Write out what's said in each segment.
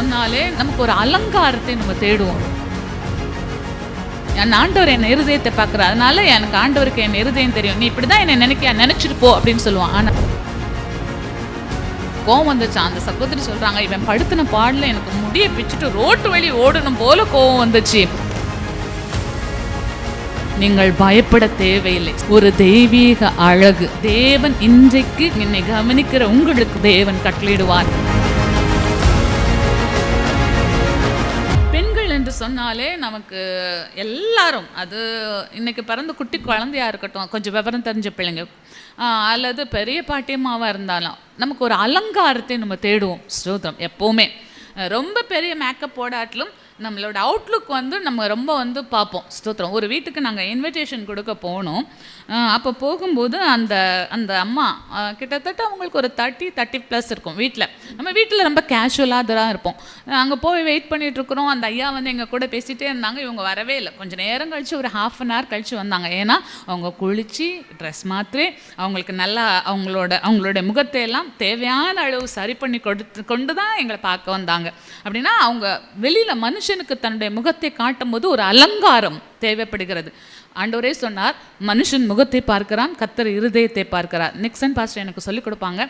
சொன்னாலே நமக்கு ஒரு அலங்காரத்தை நம்ம தேடுவோம். என் ஆண்டவர் என் இருதயத்தை பார்க்குறார், அதனால எனக்கு ஆண்டவருக்கு என் இருதயம் தெரியும், நீ இப்படிதான் என்னை நினைச்சிட்டு போ அப்படின்னு சொல்லுவான். ஆனால் கோவம் வந்துச்சு. அந்த சகோதரி சொல்றாங்க, இவன் படுத்தின பாடல எனக்கு முடிய பிச்சுட்டு ரோட்டு வழி ஓடணும் போல கோவம் வந்துச்சு. நீங்கள் பயப்பட தேவையில்லை. ஒரு தெய்வீக அழகு தேவன் இன்றைக்கு என்னை கவனிக்கிற உங்களுக்கு தேவன் கட்டளையிடுவார். பெண்கள் என்று சொன்னாலே நமக்கு எல்லாரும், அது இன்னைக்கு பிறந்த குட்டி குழந்தையா இருக்கட்டும், கொஞ்சம் விவரம் தெரிஞ்ச பிள்ளைங்க அல்லது பெரிய பாட்டியம்மாவாக இருந்தாலும் நமக்கு ஒரு அலங்காரத்தை நம்ம தேடுவோம். ஸ்தோத்திரம். எப்போவுமே ரொம்ப பெரிய மேக்கப் போடாட்டிலும் நம்மளோட அவுட்லுக் நம்ம ரொம்ப பார்ப்போம். ஸ்தோத்திரம். ஒரு வீட்டுக்கு நாங்கள் இன்விடேஷன் கொடுக்க போனோம். அப்போ போகும்போது அந்த அந்த அம்மா கிட்டத்தட்ட அவங்களுக்கு ஒரு 30+ இருக்கும். நம்ம வீட்டில் ரொம்ப கேஷுவலாக தான் இருப்போம். அங்கே போய் வெயிட் பண்ணிகிட்ருக்குறோம். அந்த ஐயா எங்கள் கூட பேசிகிட்டே இருந்தாங்க. இவங்க வரவே இல்லை. கொஞ்சம் நேரம் கழித்து ஒரு ½ அன் ஹவர் கழித்து வந்தாங்க. ஏன்னா அவங்க குளித்து ட்ரெஸ் மாற்றி அவங்களுக்கு நல்லா அவங்களோட முகத்தையெல்லாம் தேவையான அளவு சரி பண்ணி கொண்டு தான் எங்களை பார்க்க வந்தாங்க. அப்படின்னா அவங்க வெளியில் மனுஷனுக்கு தன்னுடைய முகத்தை காட்டும் போது ஒரு அலங்காரம் தேவைப்படுகிறது. ஆண்டவரே சொன்னார், மனுஷன் முகத்தை பார்க்கிறான், கர்த்தர் இருதயத்தை பார்க்கிறார். நிக்சன் பாஸ்டர் எனக்கு சொல்லிக் கொடுப்பாங்க.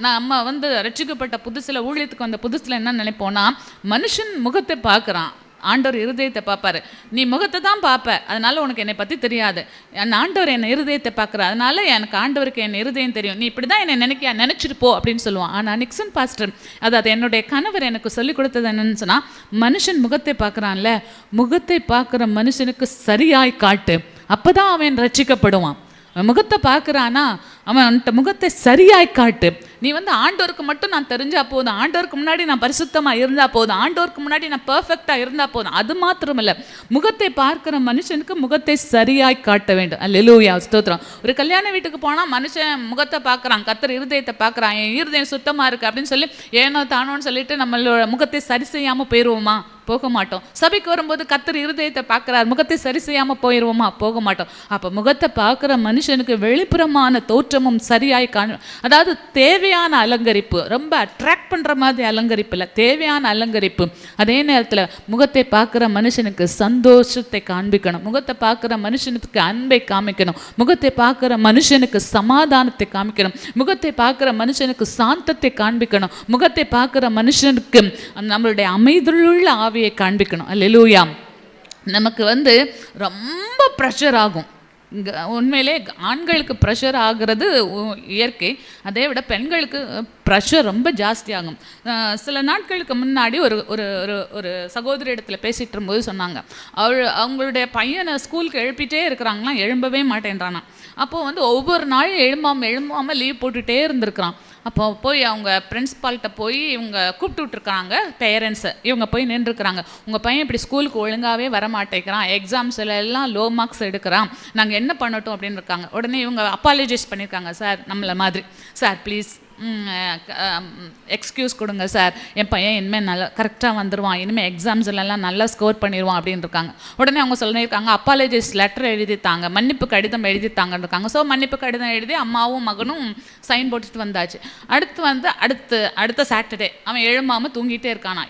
நம்ம ரட்சிக்கப்பட்ட புதுசில், ஊழியத்துக்கு வந்த புதுசில் என்ன நினைப்போம்னா, மனுஷன் முகத்தை பார்க்குறான், ஆண்டவர் இருதயத்தை பார்ப்பாரு. நீ முகத்தை தான் பார்ப்ப, அதனால உனக்கு என்னை பற்றி தெரியாது. என் ஆண்டவர் என்னை இருதயத்தை பார்க்குற, அதனால எனக்கு ஆண்டவருக்கு என் இருதயம் தெரியும், நீ இப்படி தான் என்னை நினச்சிட்டு போ அப்படின்னு சொல்லுவான். ஆனால் நிக்சன் பாஸ்டர், அதாவது என்னுடைய கணவர் எனக்கு சொல்லிக் கொடுத்தது என்னன்னு சொன்னால், மனுஷன் முகத்தை பார்க்குறான்ல, முகத்தை பார்க்குற மனுஷனுக்கு சரியாய் காட்டு, அப்போ தான் அவன் ரட்சிக்கப்படுவான். முகத்தை பார்க்குறானா, அவன் முகத்தை சரியாய் காட்டு. நீ ஆண்டவருக்கு மட்டும் நான் தெரிஞ்சா போதும், ஆண்டவருக்கு முன்னாடி நான் பரிசுத்தமாக இருந்தால் போதும், ஆண்டவருக்கு முன்னாடி நான் பர்ஃபெக்டாக இருந்தால் போதும். அது மாத்திரமில்ல, முகத்தை பார்க்குற மனுஷனுக்கு முகத்தை சரியாய் காட்ட வேண்டும். அல்லேலூயா, ஸ்தோத்திரம். ஒரு கல்யாண வீட்டுக்கு போனால் மனுஷன் முகத்தை பார்க்குறான், கர்த்தர் இருதயத்தை பார்க்குறான். என் இருதயம் சுத்தமாக இருக்குது அப்படின்னு சொல்லி ஏனோ தானோன்னு சொல்லிட்டு நம்மளோட முகத்தை சரி செய்யாமல் போயிடுவோமா? போக மாட்டோம். சபைக்கு வரும்போது கர்த்தர் இருதயத்தை பார்க்குறார், முகத்தை சரி செய்யாமல் போயிடுவோமா? போக மாட்டோம். அப்போ முகத்தை பார்க்குற மனுஷனுக்கு வெளிப்புறமான தோற்றமும் சரியாய் அதாவது தேவையான அலங்கரிப்பு, ரொம்ப அட்ராக்ட் பண்ணுற மாதிரி அலங்கரிப்பு இல்லை, தேவையான அலங்கரிப்பு. அதே நேரத்தில் முகத்தை பார்க்குற மனுஷனுக்கு சந்தோஷத்தை காண்பிக்கணும், முகத்தை பார்க்குற மனுஷனுக்கு அன்பை காமிக்கணும், முகத்தை பார்க்குற மனுஷனுக்கு சமாதானத்தை காமிக்கணும், முகத்தை பார்க்குற மனுஷனுக்கு சாந்தத்தை காண்பிக்கணும், முகத்தை பார்க்குற மனுஷனுக்கு நம்மளுடைய அமைதியுள்ள ஆவியை காண்பிக்கணும். அல்லேலூயா. நமக்கு ரொம்ப ப்ரெஷர் ஆகும். இங்கே உண்மையிலே ஆண்களுக்கு ப்ரெஷர் ஆகிறது இயற்கை. அதை விட பெண்களுக்கு ப்ரெஷர் ரொம்ப ஜாஸ்தி ஆகும். சில நாட்களுக்கு முன்னாடி ஒரு ஒரு ஒரு சகோதரி இடத்துல பேசிகிட்டு இருக்கும்போது சொன்னாங்க, அவங்களுடைய பையனை ஸ்கூலுக்கு எழுப்பிட்டே இருக்கிறாங்களாம், எழும்பவே மாட்டேன்றானா. அப்போது ஒவ்வொரு நாளும் எழும்பாமல் லீவ் போட்டுகிட்டே இருந்திருக்கிறான். அப்போ போய் அவங்க பிரின்ஸ்பால்கிட்ட போய் இவங்க கூப்பிட்டு விட்டுருக்காங்க பேரண்ட்ஸை. இவங்க போய் நின்றுருக்குறாங்க, உங்கள் பையன் இப்படி ஸ்கூலுக்கு ஒழுங்காகவே வரமாட்டேங்கிறான், எக்ஸாம்ஸில் எல்லாம் லோ மார்க்ஸ் எடுக்கிறான், நாங்கள் என்ன பண்ணட்டும் அப்படின்னு இருக்காங்க. உடனே இவங்க அப்பாலஜைஸ் பண்ணியிருக்காங்க, சார் நம்மளை மாதிரி, சார் ப்ளீஸ் எக்ஸ்கியூஸ் கொடுங்க சார், என் பையன் இனிமேல் நல்லா கரெக்டாக வந்துடுவான், இனிமேல் எக்ஸாம்ஸ்லாம் நல்லா ஸ்கோர் பண்ணிடுவான் அப்படின்னு இருக்காங்க. உடனே அவங்க சொல்லியிருக்காங்க, அப்பாலஜைஸ் லெட்டர் எழுதித்தாங்க, மன்னிப்பு கடிதம் எழுதித்தாங்கன்னு இருக்காங்க. ஸோ மன்னிப்பு கடிதம் எழுதி அம்மாவும் மகனும் சைன் போட்டுட்டு வந்தாச்சு. அடுத்த சாட்டர்டே அவன் எழும்பாமல் தூங்கிட்டே இருக்கானா.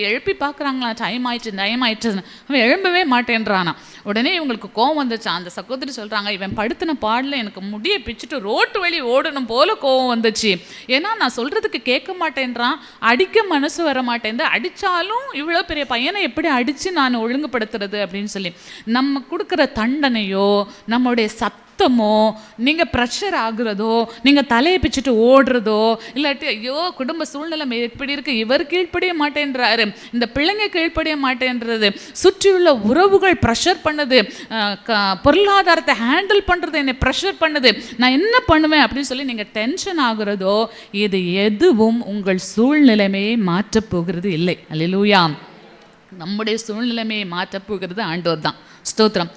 எழுப்பி பார்க்குறாங்களா, டைம் ஆயிடுச்சுன்னு அவன் எழும்பவே மாட்டேன்றானா. உடனே இவங்களுக்கு கோவம் வந்துச்சான். அந்த சகோதரி சொல்கிறாங்க, இவன் படுத்தின பாடல எனக்கு முடிய பிச்சுட்டு ரோட்டு வழி ஓடணும் போல கோவம் வந்துச்சு. ஏன்னா நான் சொல்கிறதுக்கு கேட்க மாட்டேன்றான், அடிக்க மனசு வர மாட்டேன், அடித்தாலும் இவ்வளோ பெரிய பையனை எப்படி அடித்து நான் ஒழுங்குபடுத்துறது அப்படின்னு சொல்லி. நம்ம கொடுக்குற தண்டனையோ நம்மளுடைய சத்தமோ, நீங்கள் ப்ரெஷர் ஆகுறதோ, நீங்கள் தலையை பிச்சுட்டு ஓடுறதோ, இல்லாட்டி ஐயோ குடும்ப சூழ்நிலை எப்படி இருக்குது, இவர் கீழ்ப்படிய மாட்டேன்றாரு, இந்த பிள்ளைங்க கீழ்ப்படிய மாட்டேன்றது, சுற்றியுள்ள உறவுகள் ப்ரெஷர் பண்ணுது, பொருளாதாரத்தை ஹேண்டில் பண்ணுறது என்னை ப்ரெஷர் பண்ணுது, நான் என்ன பண்ணுவேன் அப்படின்னு சொல்லி நீங்கள் டென்ஷன் ஆகுறதோ, இது எதுவும் உங்கள் சூழ்நிலைமையை மாற்றப் போகிறது இல்லை. அல்லேலூயா. நம்முடைய சூழ்நிலைமையை மாற்றப்போகிறது ஆண்டவர் தான். ஸ்தோத்திரம்.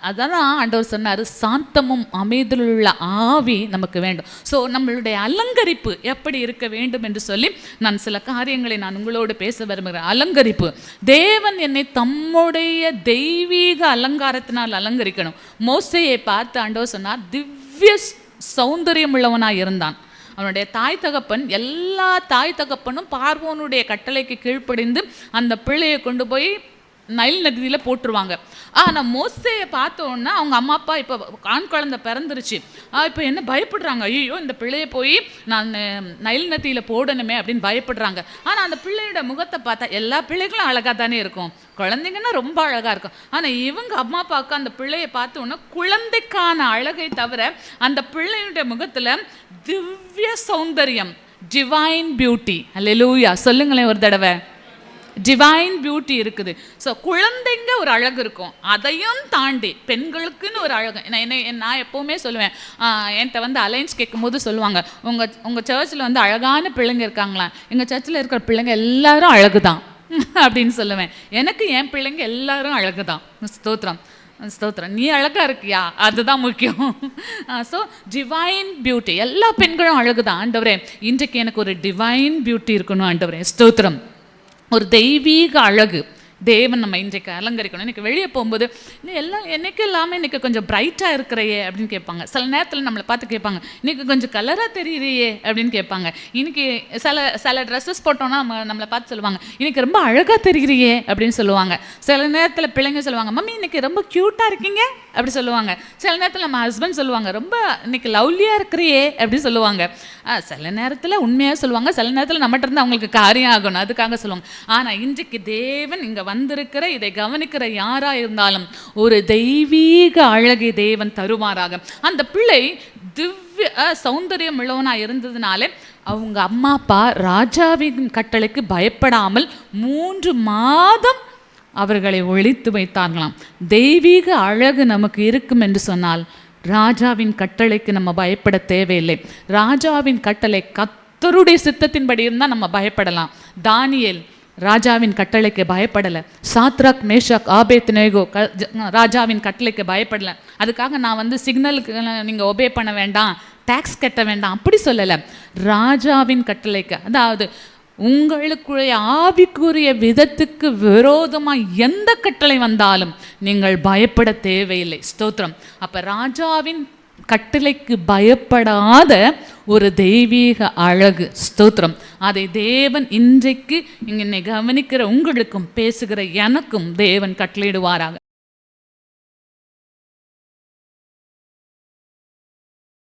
அதான் ஆண்டவர் சொன்னார், சாந்தமும் அமைதியுள்ள ஆவி நமக்கு வேண்டும். ஸோ நம்மளுடைய அலங்கரிப்பு எப்படி இருக்க வேண்டும் என்று சொல்லி நான் சில காரியங்களை நான் உங்களோடு பேச விரும்புகிறேன். அலங்கரிப்பு, தேவன் என்னை தம்முடைய தெய்வீக அலங்காரத்தினால் அலங்கரிக்கணும். மோசேயை பார்த்து ஆண்டவர் சொன்னார், திவ்ய சௌந்தரியம் உள்ளவனாக இருந்தான். அவனுடைய தாய் தகப்பன், எல்லா தாய் தகப்பனும் பார்வோனுடைய கட்டளைக்கு கீழ்ப்படிந்து அந்த பிள்ளையை கொண்டு போய் நைல் நதியில் போட்டுருவாங்க. ஆனால் மோசேயை பார்த்தோன்னா அவங்க அம்மா அப்பா இப்போ ஆண் குழந்தை பிறந்துருச்சு, இப்போ என்ன பயப்படுறாங்க, ஐயோ இந்த பிள்ளையை போய் நான் நைல் நதியில் போடணுமே அப்படின்னு பயப்படுறாங்க. ஆனால் அந்த பிள்ளையோட முகத்தை பார்த்தா எல்லா பிள்ளைகளும் அழகாக தானே இருக்கும், குழந்தைங்கன்னா ரொம்ப அழகாக இருக்கும். ஆனால் இவங்க அம்மா அப்பாவுக்கு அந்த பிள்ளையை பார்த்தோன்னா குழந்தைக்கான அழகை தவிர அந்த பிள்ளையுடைய முகத்தில் திவ்ய சௌந்தரியம், டிவைன் பியூட்டி. அல்லேலூயா சொல்லுங்களேன் ஒரு தடவை. டிவைன் பியூட்டி இருக்குது. ஸோ குழந்தைங்க ஒரு அழகு இருக்கும், அதையும் தாண்டி பெண்களுக்குன்னு ஒரு அழகு. நான் எப்போவுமே சொல்லுவேன், என்கிட்ட அலைன்ஸ் கேட்கும்போது சொல்லுவாங்க, உங்கள் சர்ச்சில் அழகான பிள்ளைங்க இருக்காங்களா? எங்கள் சர்ச்சில் இருக்கிற பிள்ளைங்க எல்லாரும் அழகு தான் அப்படின்னு சொல்லுவேன். எனக்கு என் பிள்ளைங்க எல்லாரும் அழகு தான். ஸ்தோத்திரம் ஸ்தோத்திரம். நீ அழகாக இருக்கியா, அதுதான் முக்கியம். ஸோ டிவைன் பியூட்டி, எல்லா பெண்களும் அழகு தான். ஆண்டவரே இன்றைக்கு எனக்கு ஒரு டிவைன் பியூட்டி இருக்கணும் ஆண்டவரே. ஸ்தோத்திரம். ஒரு தெய்வீக அழகு தேவன் நம்ம இன்றைக்கு அலங்கரிக்கணும். இன்றைக்கி வெளியே போகும்போது எல்லாம் என்றைக்கு இல்லாமல் இன்றைக்கி கொஞ்சம் பிரைட்டாக இருக்கிறையே அப்படின்னு கேட்பாங்க. சில நேரத்தில் நம்மளை பார்த்து கேட்பாங்க, இன்றைக்கி கொஞ்சம் கலராக தெரியுறியே அப்படின்னு கேட்பாங்க. இன்றைக்கி சில ட்ரெஸ்ஸஸ் போட்டோன்னா நம்மளை பார்த்து சொல்லுவாங்க, இன்றைக்கி ரொம்ப அழகாக தெரியுறியே அப்படின்னு சொல்லுவாங்க. சில நேரத்தில் பிள்ளைங்க சொல்லுவாங்க, மம்மி இன்றைக்கி ரொம்ப க்யூட்டாக இருக்கீங்க அப்படி சொல்லுவாங்க. சில நேரத்தில் நம்ம ஹஸ்பண்ட் சொல்லுவாங்க, ரொம்ப இன்றைக்கி லவ்லியாக இருக்கிறியே அப்படி சொல்லுவாங்க. சில நேரத்தில் உண்மையாக சொல்லுவாங்க, சில நேரத்தில் நம்மகிட்ட இருந்து அவங்களுக்கு காரியம் ஆகணும் அதுக்காக சொல்லுவாங்க. ஆனால் இன்றைக்கு தேவன் இங்கே வந்திருக்கிற இதை கவனிக்கிற யாராக இருந்தாலும் ஒரு தெய்வீக அழகை தேவன் தருவாராக. அந்த பிள்ளை திவ்ய சௌந்தரியம் உள்ளவனாக இருந்ததுனாலே அவங்க அம்மா அப்பா ராஜாவின் கட்டளைக்கு பயப்படாமல் 3 மாதம் அவர்களை ஒழித்து வைத்தார்களாம். தெய்வீக அழகு நமக்கு இருக்கும் என்று சொன்னால் ராஜாவின் கட்டளைக்கு நம்ம பயப்பட தேவையில்லை. ராஜாவின் கட்டளை கர்த்தருடைய சித்தத்தின்படி இருந்தால் நம்ம பயப்படலாம். தானியேல் ராஜாவின் கட்டளைக்கு பயப்படலை. சாத்ராக் மேஷாக் ஆபேத்நேகோ ராஜாவின் கட்டளைக்கு பயப்படலை. அதுக்காக நான் சிக்னலுக்கு நீங்கள் ஒபே பண்ண வேண்டாம், டேக்ஸ் கட்ட வேண்டாம் அப்படி சொல்லலை. ராஜாவின் கட்டளைக்கு, அதாவது உங்களுக்குரிய ஆவிக்குரிய விதத்துக்கு விரோதமாக எந்த கட்டளை வந்தாலும் நீங்கள் பயப்பட தேவையில்லை. ஸ்தோத்திரம். அப்போ ராஜாவின் கட்டளைக்கு பயப்படாத ஒரு தெய்வீக அழகு. ஸ்தோத்திரம். அதை தேவன் இன்றைக்கு இங்கே கவனிக்கிற உங்களுக்கும் பேசுகிற எனக்கும் தேவன் கட்டளையிடுவாராக.